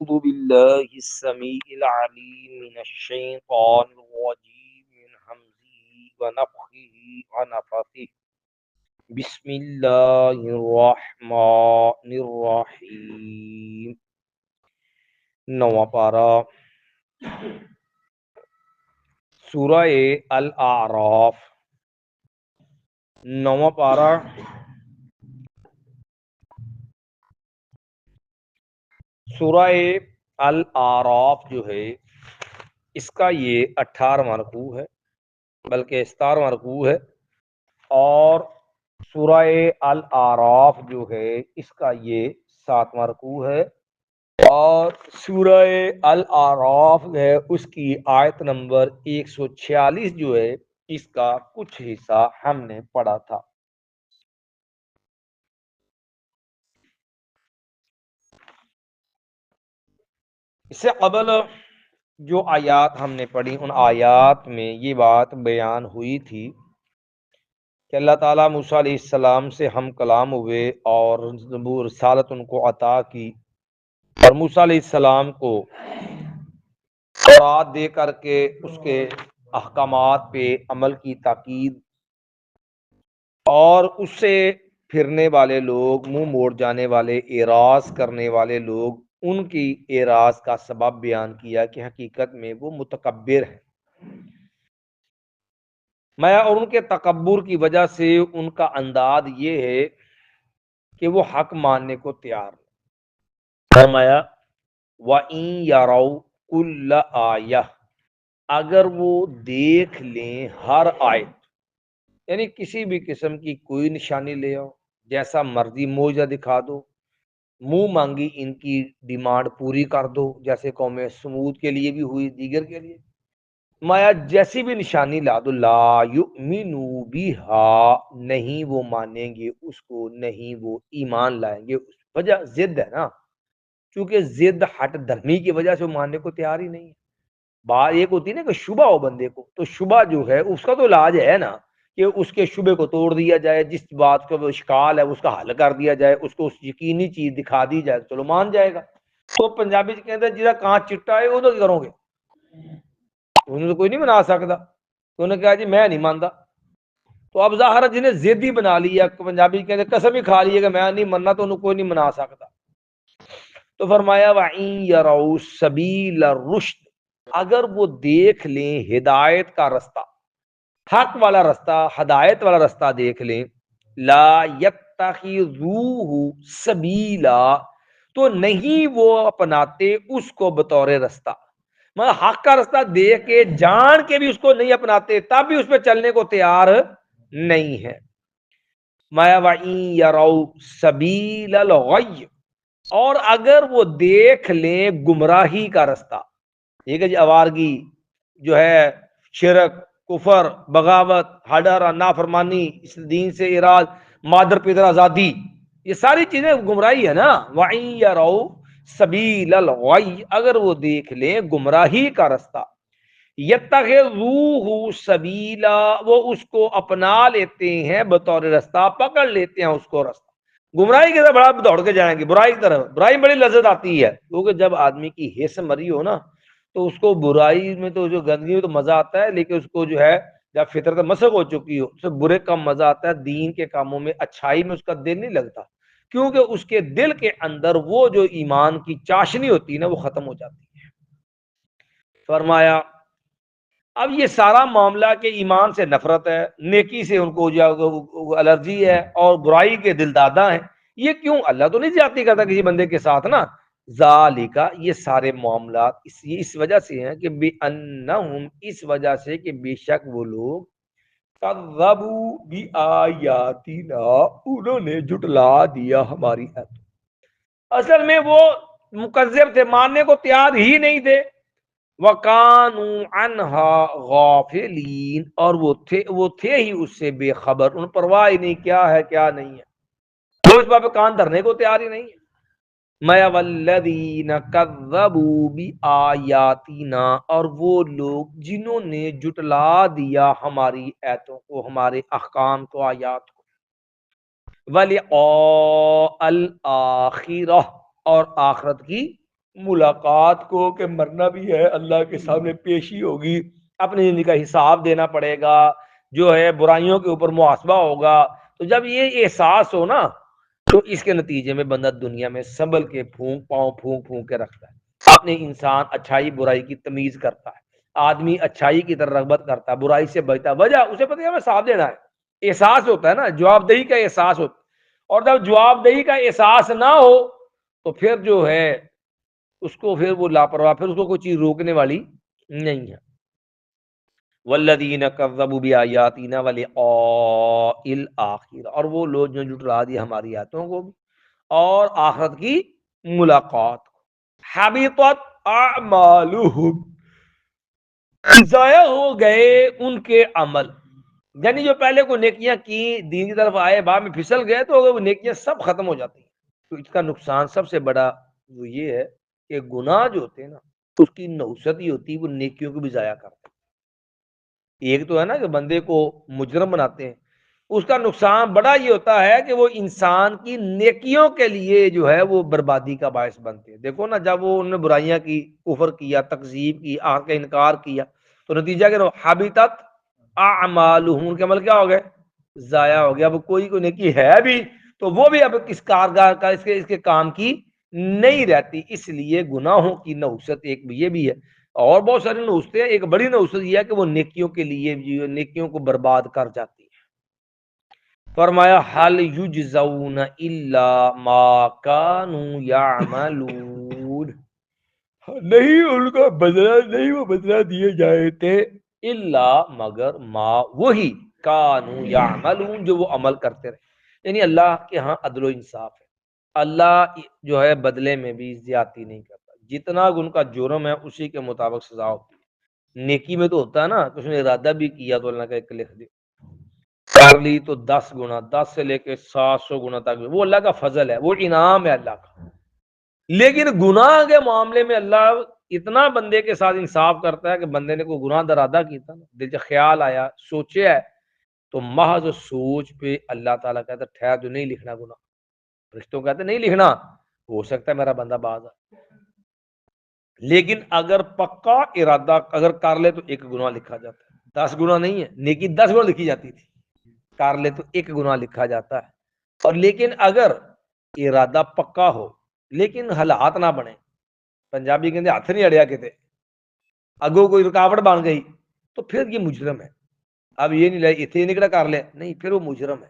أعوذ بالله السميع العليم من الشيطان الرجيم من همزه ونفخه ونفثه بسم الله الرحمن الرحيم نواں پارہ سورہ الاعراف نواں پارہ سورہ الاعراف جو ہے اس کا یہ 18واں رکوع ہے، بلکہ 17واں رکوع ہے، اور سورہ الاعراف جو ہے اس کا یہ 7واں رکوع ہے، اور سورہ الاعراف ہے اس کی آیت نمبر 146 جو ہے اس کا کچھ حصہ ہم نے پڑھا تھا۔ اس سے قبل جو آیات ہم نے پڑھی ان آیات میں یہ بات بیان ہوئی تھی کہ اللہ تعالیٰ موسیٰ علیہ السلام سے ہم کلام ہوئے اور رسالت ان کو عطا کی، اور موسیٰ علیہ السلام کو تورات دے کر کے اس کے احکامات پہ عمل کی تاکید، اور اس سے پھرنے والے لوگ، منہ موڑ جانے والے، اعراض کرنے والے لوگ، ان کی اعراض کا سبب بیان کیا کہ حقیقت میں وہ متکبر ہیں، اور ان کے تکبر کی وجہ سے ان کا انداز یہ ہے کہ وہ حق ماننے کو تیار نہیں۔ فرمایا وَإِن يَرَوْا كُلَّ آیَةٍ، اگر وہ دیکھ لیں ہر آیت، یعنی کسی بھی قسم کی کوئی نشانی لے آؤ، جیسا مرضی معجزہ دکھا دو، منہ مانگی ان کی ڈیمانڈ پوری کر دو، جیسے قوم سمود کے لیے بھی ہوئی، دیگر کے لیے جیسی بھی نشانی لا دو، لا یؤمنوا بہا، نہیں وہ مانیں گے اس کو، نہیں وہ ایمان لائیں گے۔ اس وجہ ضد ہے نا، چونکہ ضد ہٹ دھرمی کی وجہ سے وہ ماننے کو تیار ہی نہیں ہے۔ بات ایک ہوتی ہے نا کہ شبہ ہو بندے کو، تو شبہ جو ہے اس کا تو علاج ہے نا کہ اس کے شبے کو توڑ دیا جائے، جس بات کا وہ اشکال ہے اس کا حل کر دیا جائے، اس کو اس یقینی چیز دکھا دی جائے، چلو مان جائے گا۔ تو پنجابی سے کہتے ہیں جہاں کانچ چٹا ہے وہ تو کرو گے، انہوں نے کوئی نہیں بنا سکتا، تو انہوں نے کہا جی میں نہیں مانتا۔ تو اب ظاہر ہے جنہیں ضدی بنا لیا، پنجابی کہتے ہیں قسم ہی کھا لیے کہ میں نہیں مننا، تو انہوں کوئی نہیں منا سکتا۔ تو فرمایا وَإِن يَرَوْا سَبِيلَ الرُّشْدِ، اگر وہ دیکھ لیں ہدایت کا رستہ، حق والا رستہ، ہدایت والا رستہ دیکھ لیں، لا يَتَّخِذُوهُ سَبِيلًا، تو نہیں وہ اپناتے اس کو بطور رستہ، مطلب حق کا رستہ دیکھ کے جان کے بھی اس کو نہیں اپناتے، تب بھی اس پہ چلنے کو تیار نہیں ہے۔ وَإِن يَرَوْا سَبِيلَ الْغَيِّ، اور اگر وہ دیکھ لیں گمراہی کا رستہ، یہ کہ آوارگی جو ہے، شرک، کفر، بغاوت، ہڈر، نافرمانی، اس دین سے اراض، مادر پدر آزادی، یہ ساری چیزیں گمراہی ہے نا۔ وَإِن يَرَوْا سَبِيلَ الْغَيِّ، اگر وہ دیکھ لیں گمراہی کا رستہ، یتخذوہ سبیلا، وہ اس کو اپنا لیتے ہیں بطور رستہ، پکڑ لیتے ہیں اس کو رستہ، گمراہی کی طرف بڑا دوڑ کے جائیں گے، برائی کی طرف، برائی بڑی لذت آتی ہے، کیونکہ جب آدمی کی حس مری ہو نا تو اس کو برائی میں تو جو گندگی میں تو مزہ آتا ہے، لیکن اس کو جو ہے جب فطرت مسخ ہو چکی ہو، اسے برے کم مزہ آتا ہے، دین کے کاموں میں، اچھائی میں اس کا دل نہیں لگتا، کیونکہ اس کے دل کے اندر وہ جو ایمان کی چاشنی ہوتی ہے نا وہ ختم ہو جاتی ہے۔ فرمایا اب یہ سارا معاملہ کہ ایمان سے نفرت ہے، نیکی سے ان کو الرجی ہے، اور برائی کے دل دادا ہیں، یہ کیوں؟ اللہ تو نہیں زیادتی کرتا کسی بندے کے ساتھ نا، ذالکا، یہ سارے معاملات اس وجہ سے ہیں کہ بِأَنَّهُمْ، اس وجہ سے کہ بے شک وہ لوگ کذبوا بِآیاتنا، انہوں نے جھٹلا دیا ہماری آیات، اصل میں وہ مکذب تھے، ماننے کو تیار ہی نہیں تھے، وَقَانُوا عَنْهَا غَافِلِينَ، اور وہ تھے ہی اس سے بے خبر، ان پرواہ ہی نہیں کیا ہے کیا نہیں ہے، وہ اس بات پہ کان دھرنے کو تیار ہی نہیں ہے۔ مَا وَالَّذِينَ كَذَّبُوا بِآيَاتِنَا، اور وہ لوگ جنہوں نے جٹلا دیا ہماری آیتوں کو، ہمارے احکام کو، آیات کو، وَلِقَاءَ الْآخِرَةِ، اور آخرت کی ملاقات کو کہ مرنا بھی ہے، اللہ کے سامنے پیشی ہوگی، اپنی زندگی کا حساب دینا پڑے گا، جو ہے برائیوں کے اوپر محاسبہ ہوگا. تو جب یہ احساس ہو نا تو اس کے نتیجے میں بندہ دنیا میں سنبھل کے پھونک پھونک کے رکھتا ہے. اپنے انسان اچھائی برائی کی تمیز کرتا ہے، آدمی اچھائی کی طرف رغبت کرتا ہے، برائی سے بچتا ہے. وجہ اسے پتہ ہے ہمیں صاف دینا ہے، احساس ہوتا ہے نا، جواب دہی کا احساس ہوتا ہے. اور جب جواب دہی کا احساس نہ ہو تو پھر جو ہے اس کو پھر وہ لاپرواہ، پھر اس کو کوئی چیز روکنے والی نہیں ہے. والذین کذبوا بآیاتنا ولقاء الآخرہ، اور وہ لوگ جو جھٹلا دیا ہماری آیاتوں کو اور آخرت کی ملاقات کو. حبطت اعمالہم، ضائع ہو گئے ان کے عمل. یعنی جو پہلے کو نیکیاں کی، دین کی طرف آئے، بعد میں پھسل گئے تو وہ نیکیاں سب ختم ہو جاتی ہیں. تو اس کا نقصان سب سے بڑا وہ یہ ہے کہ گناہ جو ہوتے ہیں نا اس کی نحوست ہی ہوتی ہے، وہ نیکیوں کو بھی ضائع کرتے ہیں. ایک تو ہے نا کہ بندے کو مجرم بناتے ہیں، اس کا نقصان بڑا یہ ہوتا ہے کہ وہ انسان کی نیکیوں کے لیے جو ہے وہ بربادی کا باعث بنتے ہیں. دیکھو نا، جب وہ انہوں نے برائیاں کی، کفر کیا، تکذیب کی، آخرت کا انکار کیا، تو نتیجہ کہ حبطت اعمالہم، ان کے عمل کیا ہو گئے؟ ضائع ہو گیا. اب کوئی نیکی ہے بھی تو وہ بھی اب کس کارگار کا اس کے کام کی نہیں رہتی. اس لیے گناہوں کی نحوست ایک یہ بھی ہے، اور بہت ساری نحوستیں. ایک بڑی نحوست یہ ہے کہ وہ نیکیوں کے لیے نیکیوں کو برباد کر جاتی ہے. فرمایا حل یجزون الا ما كانوا يعملون، نہیں ان کا بدلہ نہیں وہ بدلہ دیے جائے تھے، الا مگر ما وہی، کانوا یعملون جو وہ عمل کرتے رہے. یعنی اللہ کے ہاں عدل و انصاف ہے، اللہ جو ہے بدلے میں بھی زیادتی نہیں کرتا. جتنا ان کا جرم ہے اسی کے مطابق سزا ہوتی ہے. نیکی میں تو ہوتا ہے نا کہ اس نے ارادہ بھی کیا تو اللہ کا ایک لکھ دے، کر لی تو 10 گنا، 10 سے لے کے 700 گنا تک، وہ اللہ کا فضل ہے، وہ انعام ہے اللہ کا. لیکن گناہ کے معاملے میں اللہ اتنا بندے کے ساتھ انصاف کرتا ہے کہ بندے نے کوئی گناہ درادہ کیا تھا، دل سے خیال آیا، سوچے ہے، تو محض سوچ پہ اللہ تعالیٰ کہتا ہے ٹھہر جو نہیں لکھنا گناہ. فرشتوں کہتے نہیں لکھنا، ہو سکتا ہے میرا بندہ باز ہے. لیکن اگر پکا ارادہ اگر کر لے تو ایک گناہ لکھا جاتا ہے، 10 گناہ نہیں ہے. نیکی 10 گناہ لکھی جاتی تھی، کر لے تو ایک گناہ لکھا جاتا ہے. اور لیکن اگر ارادہ پکا ہو لیکن حالات نہ بنے، پنجابی کہتے ہاتھ نہیں اڑیا کہتے، اگو کوئی رکاوٹ بن گئی تو پھر یہ مجرم ہے. اب یہ نہیں لے اتنے نکلا کر لے، نہیں، پھر وہ مجرم ہے.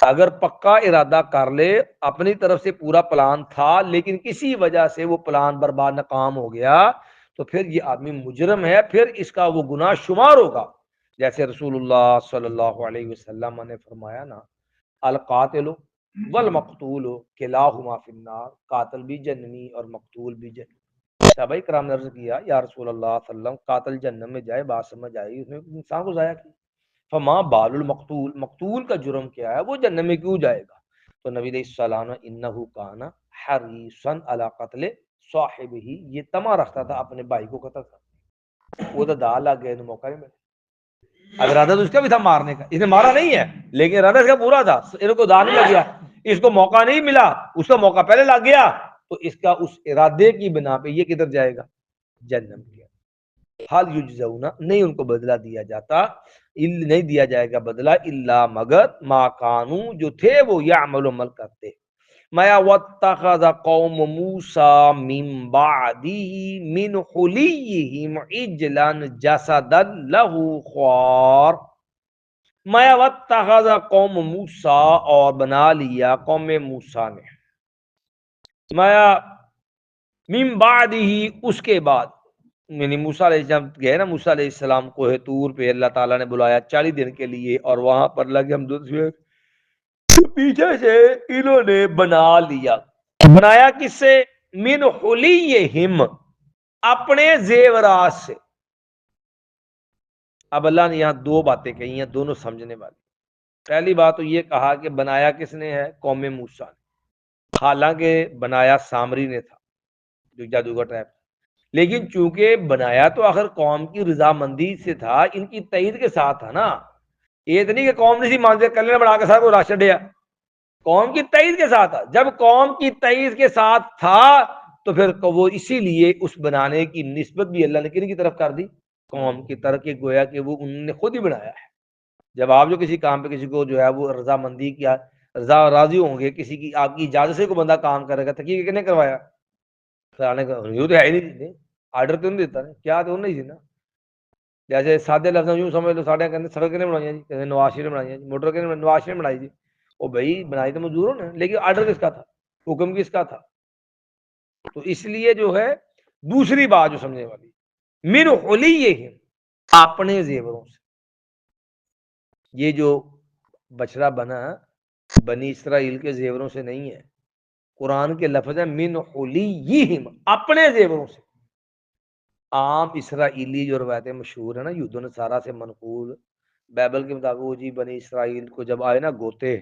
اگر پکا ارادہ کر لے، اپنی طرف سے پورا پلان تھا لیکن کسی وجہ سے وہ پلان برباد ناکام ہو گیا تو پھر یہ آدمی مجرم ہے، پھر اس کا وہ گناہ شمار ہوگا. جیسے رسول اللہ صلی اللہ علیہ وسلم نے فرمایا نا، القاتل والمقتول کلاہما فی النار، قاتل بھی جنمی اور مقتول بھی جنمی. صحابہ کرام نے عرض کیا یا رسول اللہ صلی اللہ علیہ وسلم، قاتل جہنم میں جائے بات سمجھ آئی، اس نے انسان کو ضائع کیا. فما بال المقتول، مقتول کا جرم کیا ہے، وہ جہنم میں کیوں جائے گا؟ تو نبی علیہ السلام انہ کان حریصا علی قتل صاحبہ، یہ تما رکھتا تھا اپنے بھائی کو قتل کرنے. وہ تو دال لگ گئے تو موقع نہیں ملا. اب ارادہ تو اس کا بھی تھا مارنے کا، اس نے مارا نہیں ہے لیکن ارادہ اس کا پورا تھا. ان کو دال نہیں لگ گیا، اس کو موقع نہیں ملا، اس کا موقع پہلے لگ گیا تو اس کا اس ارادے کی بنا پہ یہ کدھر جائے گا؟ جہنم کے. حال یجزون، نہیں ان کو بدلہ دیا جاتا، نہیں دیا جائے گا بدلہ، الا مگر ما کانو جو تھے وہ یعمل عمل کرتے. ما واتخذ قوم موسیٰ من بعده من حلیہم عجلا جسدا له خوار. ما واتخذ قوم موسیٰ، اور بنا لیا قوم موسیٰ نے، ما من بعده اس کے بعد، یعنی موسیٰ علیہ السلام گئے نا، موسیٰ علیہ السلام کوہ طور پہ اللہ تعالیٰ نے بلایا 40 دن کے لیے، اور وہاں پر لگے ہم پیچھے سے انہوں نے بنا لیا. بنایا کس سے؟ من حلیہم، اپنے زیورات سے. اب اللہ نے یہاں 2 باتیں کہی ہیں، دونوں سمجھنے والی. پہلی بات تو یہ کہا کہ بنایا کس نے ہے؟ قوم موسیٰ نے، حالانکہ بنایا سامری نے تھا جو جادوگر ٹائپ، لیکن چونکہ بنایا تو آخر قوم کی رضامندی سے تھا، ان کی تائید کے ساتھ تھا نا. یہ تو نہیں کہ قوم نے سی مانتے کلے بنا کے ساتھ کو راشن دیا، قوم کی تائید کے ساتھ تھا. جب قوم کی تائید کے ساتھ تھا تو پھر وہ اسی لیے اس بنانے کی نسبت بھی اللہ نے کن کی طرف کر دی؟ قوم کی طرف، کہ گویا کہ وہ انہوں نے خود ہی بنایا ہے۔ جب آپ جو کسی کام پہ کسی کو جو ہے وہ رضامندی کیا، رضا راضی ہوں گے، کسی کی آپ کی اجازت سے کوئی بندہ کام کرے گا، تحقیق کس نے کروایا؟ فلانے کا، یہ تو ہے ہی نہیں، آرڈر تو نہیں دیتا، کیا تو نہیں سی نا۔ جیسے سادے لفظ یوں سمجھ لو، ساڑھے کہتے سڑک نے بنائی جی، کہتے نواز شریف نے بنائی جی، موٹر کے نواز شریف نے بنائی جی، وہ بھائی بنائی تو مزدوروں نے، لیکن آرڈر کس کا تھا؟ حکم کس کا تھا؟ تو اس لیے جو ہے دوسری بات جو سمجھنے والی، من حلیہم، اپنے زیوروں سے، یہ جو بچڑا بنا بنی اسرائیل کے زیوروں سے نہیں ہے، قرآن کے لفظ ہے من حلیہم، اپنے زیوروں سے۔ عام اسرائیلی جو روایتیں مشہور ہیں نا یہود و نصارہ سے منقول، بائبل کے مطابق وہ جی بنی اسرائیل کو جب آئے نا گوتے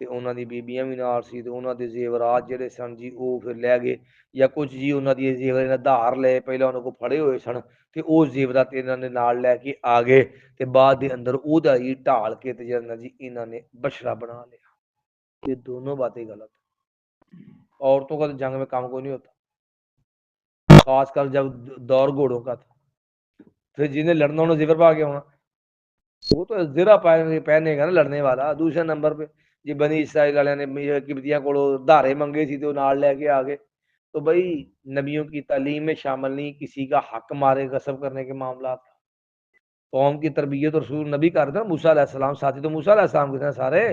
تے انہاں دی بیبیاں بھی نال سی تے انہاں دے زیورات جڑے سن جی او پھر لے گئے، یا کچھ جی انہاں دی زیور نے دھار لے، پہلے انہاں کو پھڑے ہوئے سن تے او زیورات انہاں نے نال لے کے آگے تے بعد دے اندر او دا ہی ڈھال کے تے جڑا جی انہاں نے بچڑا بنا لیا۔ یہ دونوں باتیں غلط ہیں۔ عورتوں کا تو جنگ میں کام کوئی نہیں ہوتا، خاص کر جب دور گھوڑوں کا تھا، پھر جنہیں لڑنا انہوں زیور پا کے ہونا، وہ تو زرہ پہنے گا نا لڑنے والا۔ دوسرے نمبر پہ جی بنی اسرائیل والے نے قبطیاں کو دھارے منگے سی تو نال لے کے آگے، تو بھائی نبیوں کی تعلیم میں شامل نہیں کسی کا حق مارے غصب کرنے کے معاملات، قوم کی تربیت رسول نبی کر رہے تھے، موسیٰ علیہ السلام ساتھی تو موسیٰ علیہ السلام کے تھے سارے،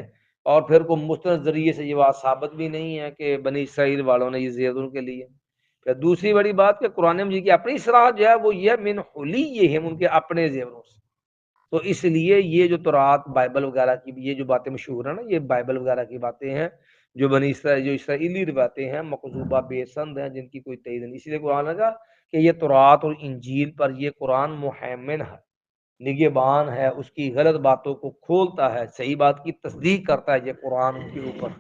اور پھر کوئی مستند ذریعے سے یہ بات ثابت بھی نہیں ہے کہ بنی اسرائیل والوں نے یہ زیوروں کے لیے۔ پھر دوسری بڑی بات کہ قرآن مجید کی اپنی اصلاح جو ہے وہ یہ من حلیہم، ان کے اپنے زیوروں سے۔ تو اس لیے یہ جو تورات بائبل وغیرہ کی یہ جو باتیں مشہور ہیں نا، یہ بائبل وغیرہ کی باتیں ہیں، جو بنی اسرائیل جو اسرائیلی روایتیں ہیں مکذوبہ بے سند ہیں، جن کی کوئی تعید نہیں۔ اس لیے قرآن نے کہا کہ یہ تورات اور انجیل پر یہ قرآن محیمن ہے، نگہبان ہے، اس کی غلط باتوں کو کھولتا ہے، صحیح بات کی تصدیق کرتا ہے یہ قرآن ان کے اوپر۔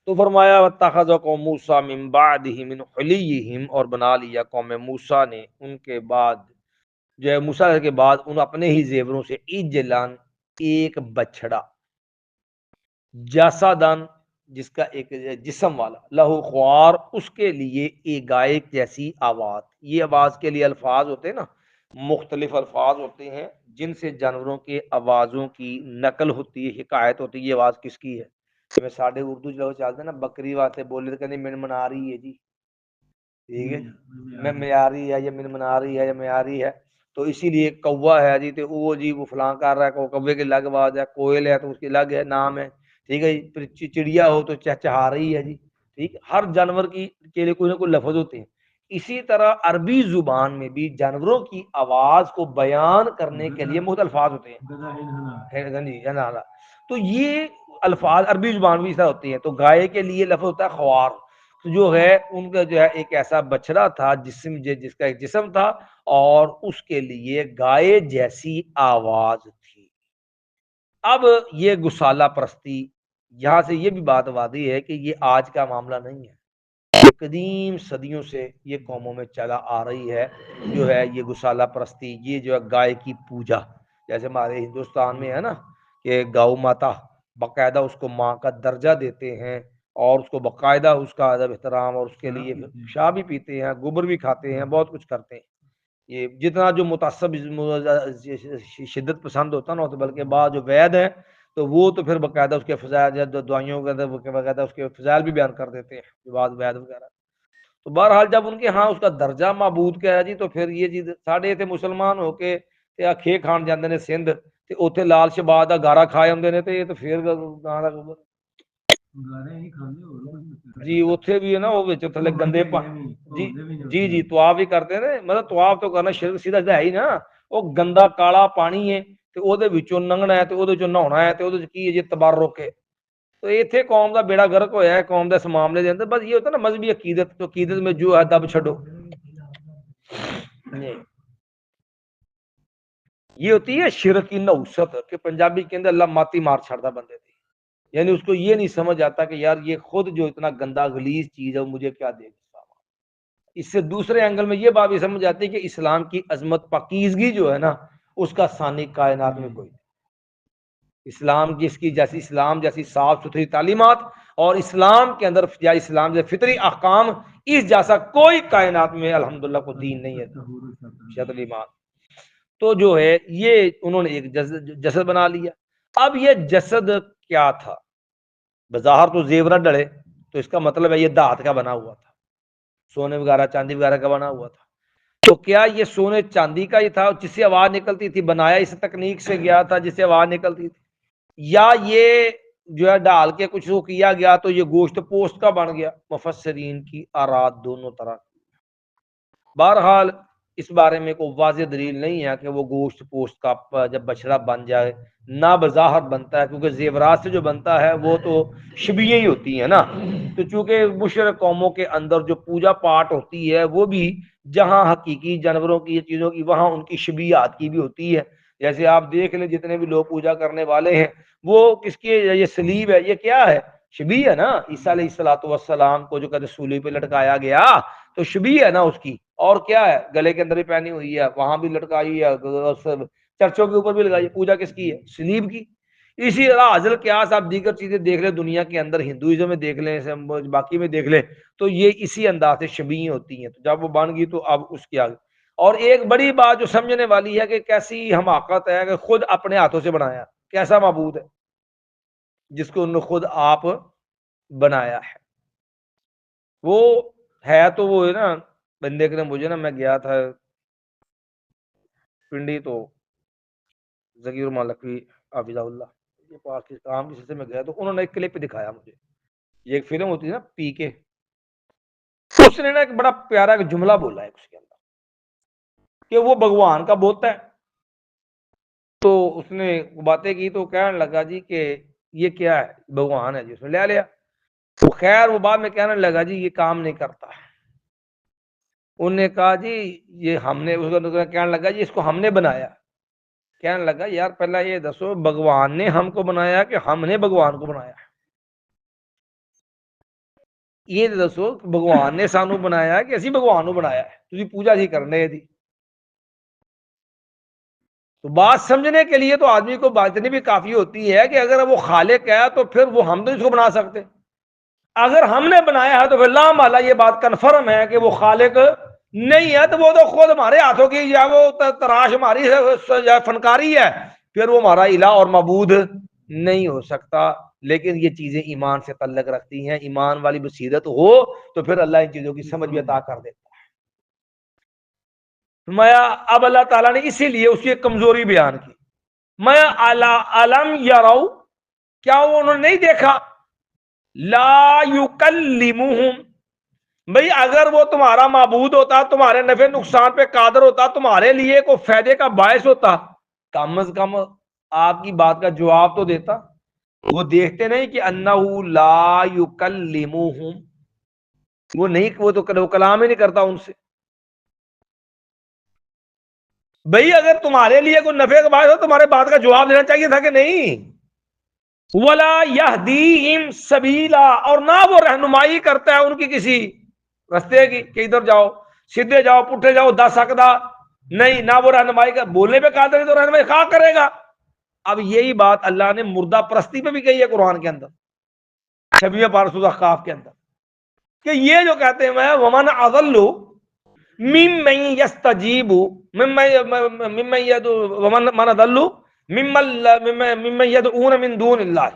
تو فرمایا وَاتَّخَذَ قَوْمُ مُوسَىٰ مِن بَعْدِهِ مِنْ حُلِيِّهِمْ، اور بنا لیا قوم موسیٰ نے ان کے بعد جو ہے موسیٰ کے بعد ان اپنے ہی زیوروں سے عجلاً، ایک بچڑا، جسداً، جس کا ایک جسم والا، لہو خوار، اس کے لیے ایک گائے جیسی آواز۔ یہ آواز کے لیے الفاظ ہوتے ہیں نا، مختلف الفاظ ہوتے ہیں جن سے جانوروں کے آوازوں کی نقل ہوتی ہے، حکایت ہوتی ہے، یہ آواز کس کی ہے۔ میں ساڑھے اردو جو چلتے ہیں نا، بکری واسطے بولے تو کہتے من منا رہی ہے جی، ٹھیک ہے، میں معیاری ہے یا من منا رہی ہے یا معیاری ہے، تو اسی لیے کوا ہے جی تو وہ جی وہ فلاں کر رہا ہے، کوے کی الگ آواز ہے، کوئل ہے تو اس کی الگ ہے نام ہے، ٹھیک ہے جی، پھر چڑیا ہو تو چہچہا رہی ہے جی، ٹھیک، ہر جانور کی کے لیے کوئی نہ کوئی لفظ ہوتے ہیں۔ اسی طرح عربی زبان میں بھی جانوروں کی آواز کو بیان کرنے کے لیے مختلف الفاظ ہوتے ہیں۔ تو یہ الفاظ عربی زبان بھی اس طرح ہوتی ہیں۔ تو گائے کے لیے لفظ ہوتا ہے خوار، تو جو ہے ان کا جو ہے ایک ایسا بچڑا تھا جس کا ایک جسم تھا اور اس کے لیے گائے جیسی آواز تھی۔ اب یہ گسالہ پرستی، یہاں سے یہ بھی بات واضح ہے کہ یہ آج کا معاملہ نہیں ہے، قدیم صدیوں سے یہ قوموں میں چلا آ رہی ہے، جو ہے یہ گسالہ پرستی، یہ جو ہے گائے کی پوجا، جیسے ہمارے ہندوستان میں ہے نا کہ گاؤ ماتا باقاعدہ اس کو ماں کا درجہ دیتے ہیں، اور اس کو باقاعدہ اس کا ادب احترام، اور اس کے لیے شراب بھی پیتے ہیں، گوبر بھی کھاتے ہیں، بہت کچھ کرتے ہیں۔ یہ جتنا جو متعصب شدت پسند ہوتا نا، تو بلکہ بعض جو وید ہیں تو وہ تو پھر باقاعدہ اس کے فضائل دعائیوں کے باقاعدہ اس کے فضائل بھی بیان کر دیتے ہیں، جو بعض وید وغیرہ۔ تو بہرحال جب ان کے ہاں اس کا درجہ معبود کا ہے جی، تو پھر یہ چیز ساڈے تے مسلمان ہو کے تے کھے کھان جاندے نے سندھ تے اوتھے لال شباد دا گارا کھائے ہوندے نے، تے یہ تو پھر گاں دا گوبر جی اتنے بھی ہے نا، وہ تھلے گندے جی جی جی طواف بھی کرتے ہیں، مطلب طواف تو کرنا شرک سیدھا ہے ہی نا، وہ گندا کالا پانی ہے تے او دے وچوں لنگنا ہے تے او دے وچوں نہانا ہے تے او دے کی ہے جی تبرک ہے۔ تو ایتھے قوم دا بیڑا غرق ہویا ہے، قوم دا اس معاملے دے اندر بس یہ ہوتا ہے نا مذہبی عقیدت، تو عقیدت میں جو ہے دب چھڈو، یہ ہوتی ہے شرک کی نوست کہ پنجابی کے اندر اللہ ماتی مار چھڑتا بندے دی، یعنی اس کو یہ نہیں سمجھ آتا کہ یار یہ خود جو اتنا گندا غلیظ چیز ہے وہ مجھے کیا دے گا۔ اس سے دوسرے اینگل میں یہ بات بھی سمجھ آتی ہے کہ اسلام کی عظمت پاکیزگی جو ہے نا، اس کا ثانی کائنات میں کوئی نہیں۔ اسلام کی اس کی جیسی اسلام جیسی صاف ستھری تعلیمات اور اسلام کے اندر یا اسلام سے فطری احکام اس جیسا کوئی کائنات میں الحمدللہ کو دین نہیں ہے شرط الایمان. تو جو ہے یہ انہوں نے ایک جسد بنا لیا. اب یہ جسد کیا تھا؟ بظاہر تو زیورات ڈلے، تو اس کا مطلب ہے یہ دھات کا بنا ہوا تھا، سونے وغیرہ چاندی وغیرہ کا بنا ہوا تھا. تو کیا یہ سونے چاندی کا ہی تھا جس سے آواز نکلتی تھی، بنایا اس تکنیک سے گیا تھا جس سے آواز نکلتی تھی، یا یہ جو ہے ڈال کے کچھ کو کیا گیا تو یہ گوشت پوست کا بن گیا؟ مفسرین کی آرات دونوں طرح. بہرحال اس بارے میں کوئی واضح دلیل نہیں ہے کہ وہ گوشت پوست کا جب بچڑا بن جائے نہ بظاہر بنتا ہے، کیونکہ زیورات سے جو بنتا ہے وہ تو شبیہیں ہی ہوتی ہیں نا. تو چونکہ مشرک قوموں کے اندر جو پوجا پاٹ ہوتی ہے وہ بھی جہاں حقیقی جانوروں کی چیزوں کی وہاں ان کی شبیہات کی بھی ہوتی ہے. جیسے آپ دیکھ لیں جتنے بھی لوگ پوجا کرنے والے ہیں وہ کس کی، یہ سلیب ہے، یہ کیا ہے؟ شبیہ ہے نا. عیسیٰ علیہ الصلوۃ والسلام کو جو کہتے سولی پہ لٹکایا گیا تو شبیہ ہے نا اس کی. اور کیا ہے؟ گلے کے اندر بھی پہنی ہوئی ہے، وہاں بھی لٹکائی ہے، چرچوں کے اوپر بھی لگائی ہے. پوجا کس کی ہے؟ سلیب کی. اسی طرح حاصل قیاس آپ دیگر چیزیں دیکھ لیں دنیا کے اندر، ہندوازم میں دیکھ لیں، باقی میں دیکھ لیں، تو یہ اسی انداز سے شبیہیں ہوتی ہیں. تو جب وہ بن گئی تو اب اس کی آگے. اور ایک بڑی بات جو سمجھنے والی ہے کہ کیسی حماقت ہے کہ خود اپنے ہاتھوں سے بنایا. کیسا معبود ہے جس کو انہوں نے خود آپ بنایا ہے؟ وہ ہے تو وہ ہے نا بندے کے مجھے نا، میں گیا تھا پنڈی، تو ذکیر مالکی حافظہ اللہ یہ پاکستان کی سلسلے میں گیا تو انہوں نے ایک کلپ دکھایا مجھے. یہ ایک فلم ہوتی ہے نا پی کے، اس نے نا ایک بڑا پیارا ایک جملہ بولا ہے اس کے اندر کہ وہ بھگوان کا بت ہے. تو اس نے باتیں کی تو کہنے لگا جی کہ یہ کیا ہے؟ بھگوان ہے جی. اس نے لے لیا. تو خیر وہ بعد میں کہنے لگا جی یہ کام نہیں کرتا. انہوں نے کہا جی یہ ہم نے، اس کو کہنے لگا جی اس کو ہم نے بنایا. کہنے لگا یار پہلا یہ دسو بھگوان نے ہم کو بنایا کہ ہم نے بھگوان کو بنایا؟ یہ دسو بھگوان نے سانو بنایا کہ اسی بھگوان کو بنایا ہے؟ تسی پوجا ہی کرنے دی. تو بات سمجھنے کے لیے تو آدمی کو بات اتنی بھی کافی ہوتی ہے کہ اگر وہ خالق ہے تو پھر وہ ہم تو اس کو بنا سکتے. اگر ہم نے بنایا ہے تو پھر لا مالا یہ بات کنفرم ہے کہ وہ خالق نہیں ہے. تو وہ تو خود ہمارے ہاتھوں کی یا وہ تراش ہماری فنکاری ہے، پھر وہ ہمارا الہ اور معبود نہیں ہو سکتا. لیکن یہ چیزیں ایمان سے تعلق رکھتی ہیں. ایمان والی بصیرت ہو تو پھر اللہ ان چیزوں کی سمجھ بھی عطا کر دیتا ہے. میں اب اللہ تعالیٰ نے اسی لیے اس کی ایک کمزوری بیان کی. میں علم یرو، کیا وہ انہوں نے نہیں دیکھا؟ لا یکلمہم، بھئی اگر وہ تمہارا معبود ہوتا، تمہارے نفع نقصان پہ قادر ہوتا، تمہارے لیے کوئی فائدے کا باعث ہوتا، کم از کم آپ کی بات کا جواب تو دیتا. وہ دیکھتے نہیں کہ انہو لا یکلمہم، وہ نہیں، وہ تو کلام ہی نہیں کرتا ان سے. بھئی اگر تمہارے لیے کوئی نفع کا باعث ہو تمہارے بات کا جواب دینا چاہیے تھا کہ نہیں. ولا یہدیہم سبیلا، اور نہ وہ رہنمائی کرتا ہے ان کی کسی رستے کی کہ ادھر جاؤ، سیدھے جاؤ، پٹھے جاؤ، دا سکدا نہیں، نہ وہ رہنمائی کا، بولنے پہ قادر ہے تو رہنمائی خواہ کرے گا. اب یہی بات اللہ نے مردہ پرستی پہ بھی کہی ہے قرآن کے اندر 26 پارہ احقاف کے اندر کہ یہ جو کہتے ہیں ومن اضل ممن یستجیب ممن اضل ممن يدعون من دون اللہ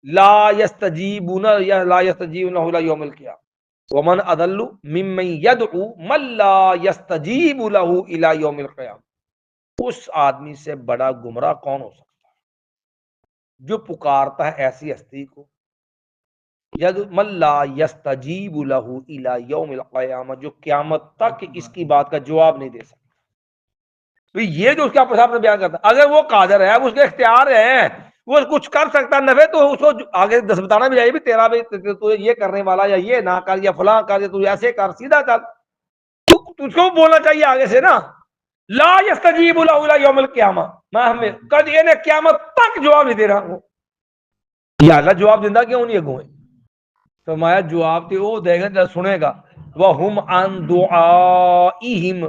لا يستجیبون یا لا يستجیبون الى یوم القیامہ ومن اضل ممن يدعو من لا يستجیب له الى یوم القیامہ. اس آدمی سے بڑا گمراہ کون ہو سکتا ہے جو پکارتا ہے ایسی ہستی کو من لا یستجیب له الی یوم القیامہ، جو قیامت تک اس کی بات کا جواب نہیں دے سکتا. تو یہ جو اس کا صاحب نے بیان کرتا، اگر وہ قادر ہے، اس کے اختیار ہے، وہ کچھ کر سکتا نفع، تو اس کو آگے دس بتانا بھی چاہیے بھی تیرا بھی تو یہ کرنے والا یا یہ نہ کر یا فلاں کر یا تو ایسے کر، سیدھا چل. تجھ کو بولنا چاہیے آگے سے نا لا یستجیب له الی یوم القیامہ، میں ہمیں کد یہ قیامت تک جواب نہیں دے رہا ہوں. یا اللہ جواب دینا کیوں نہیں اگوں؟ فرمایا جواب تے وہ دے گا جب سنے گا. وَهُمْ عَنْ دُعَائِهِمْ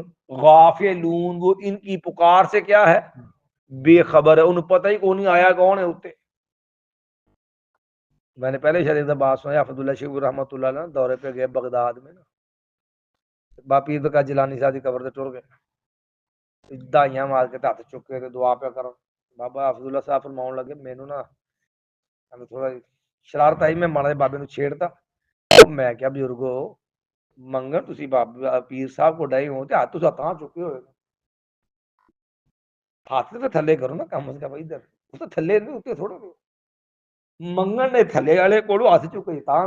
غافلون، وہ ان کی پکار سے کیا ہے؟ بے خبر ہے. انہیں پتہ ہی کون نہیں آیا کون ہے ہوتے. میں نے پہلے شاید ایک بات سنا، عبداللہ شیخ رحمۃ اللہ علیہ دورے پہ گئے بغداد میں نا، باپی کا جیلانی صاحب کی قبر سے ٹر گئے، دائیاں مار کے ہاتھ چکے تے دعا پہ کرو، بابا عبداللہ صاحب فرماؤں لگے مینوں نا تھوڑا شرارت آئی، میں ماڑا بابے نو چھیڑتا، میں کیا بزرگو منگن تسی بابا پیر صاحب کو ڈائے ہو تے ہاتھ تسا تاں چکے ہوئے، ہاتھ تو تھلے کرو نا کم از کم، ادھر وہ تو تھلے نہیں اتنے تھوڑے منگن نے تھلے والے کولو ہاتھ چکے تاں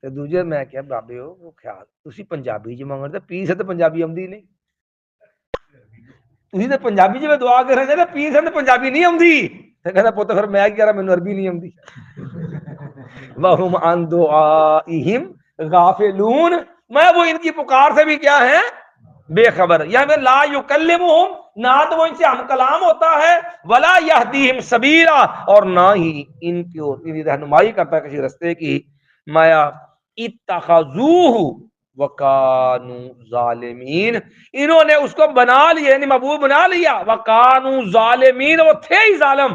تے دوجے میں کیا بابے ہو وہ خیال تسی پنجابی چ منگن تے پیر سے تے پنجابی آندی نہیں، تسی تے پنجابی چ دعا کرے تے پیر سے تے پنجابی نہیں آندی، تے کہندا پتر پھر میں کیا رہا مینوں عربی نہیں آندی، وَهُمْ عَنْ دُعَائِهِمْ غافلون، میں وہ ان کی پکار سے بھی کیا ہے بے خبر، یہاں لا یکلمہم، نہ تو وہ ان سے ہم کلام ہوتا ہے، ولا یہدیہم سبیلا، اور نہ ہی ان کی رہنمائی کرتا ہے کسی رستے کی، مایا اتخذوہ وکانوا ظالمین، انہوں نے اس کو بنا لیا یعنی محبوب بنا لیا، وکانوا ظالمین، وہ تھے ہی ظالم،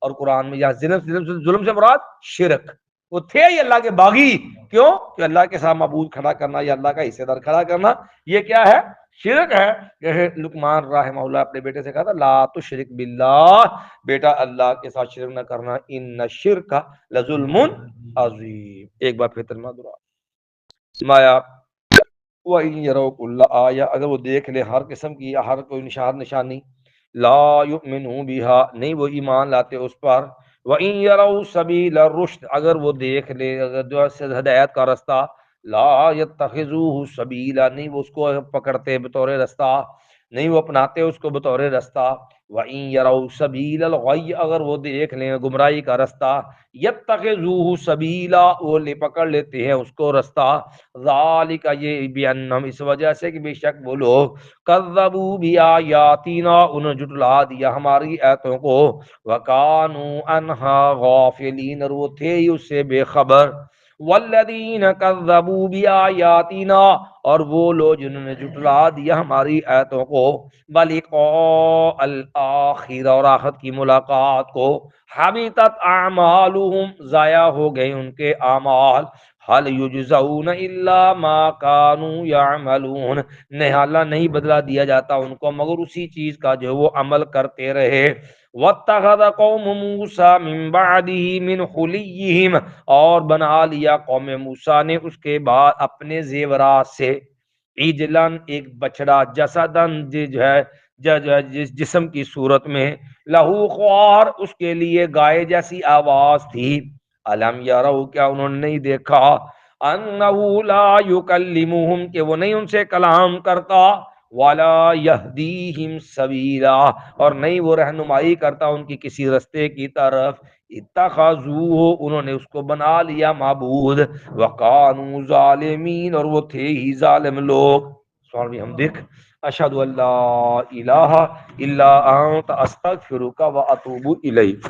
اور قرآن میں یہاں ظلم سے مراد شرک، وہ تھے ہی اللہ کے باغی، کیوں کہ اللہ کے ساتھ معبود کھڑا کرنا یا اللہ کا حصے دار کھڑا کرنا یہ کیا ہے شرک ہے۔ جیسے لقمان رحمہ اللہ اپنے بیٹے سے کہا تھا لا تشرک باللہ، بیٹا اللہ کے ساتھ شرک نہ کرنا، ان الشرک لظلم عظیم۔ ایک بار پھر ترجمہ دورا مایا وَإِن يَرَوْا كُلَّ آیَةٍ، اگر وہ دیکھ لے ہر قسم کی یا ہر کوئی نشانی، لا یؤمنوا بها، نہیں وہ ایمان لاتے اس پر، وَإِن يَرَوْا سَبِيلَ الرُّشْدِ، اگر وہ دیکھ لے اگر جو ہدایت کا رستہ، لا يَتَّخِذُوهُ سَبِيلًا، نہیں وہ اس کو پکڑتے بطور رستہ، نہیں وہ اپناتے اس کو بطور رستہ، وَإِن يَرَوْا سَبِيلَ الْغَيِّ، اگر وہ دیکھ لیں گمراہی کا رستہ، يَتَّخِذُوهُ سَبِيلًا، وہ لے پکڑ لیتے ہیں اس کو رستہ، ذالک، یہ بِأَنَّهُمْ، اس وجہ سے کہ بے شک وہ لوگ کذبوا بآیاتنا، انہوں نے جھٹلا دیا ہماری آیتوں کو، وکانوا عنها غافلین، اور وہ تھے ہی اس سے بے خبر، والذین کذبوا بآیاتنا، اور وہ لوگ جنہوں نے جھٹلا دیا ہماری آیتوں کو، بلقاء الآخرہ، اور آخرت کی ملاقات کو، حبطت اعمالهم، ضائع ہو گئے ان کے اعمال، حل یجزون الا ما كانوا يعملون، نہالہ نہیں بدلا دیا جاتا ان کو مگر اسی چیز کا جو وہ عمل کرتے رہے، واتخذ قوم موسیٰ من بعده من حلیہم، اور بنا لیا قوم موسیٰ نے اس کے بعد اپنے زیورات سے، عجلن، ایک بچڑا، جسدن، جو ہے جس جسم کی صورت میں، لہو خوار، اس کے لیے گائے جیسی آواز تھی، الم یروا، کیا انہوں نے نہیں دیکھا، انہ لا یکلمہم، کہ وہ نہیں ان سے کلام کرتا، ولا یہدیہم سبیلا، اور نہیں وہ رہنمائی کرتا ان کی کسی رستے کی طرف، اتخذوہ، انہوں نے اس کو بنا لیا معبود، وکانوا ظالمین، اور وہ تھے ہی ظالم لوگ۔ سبحان بحمدک، اشہد ان لا الہ الا انت، استغفرک و اتوب الیک۔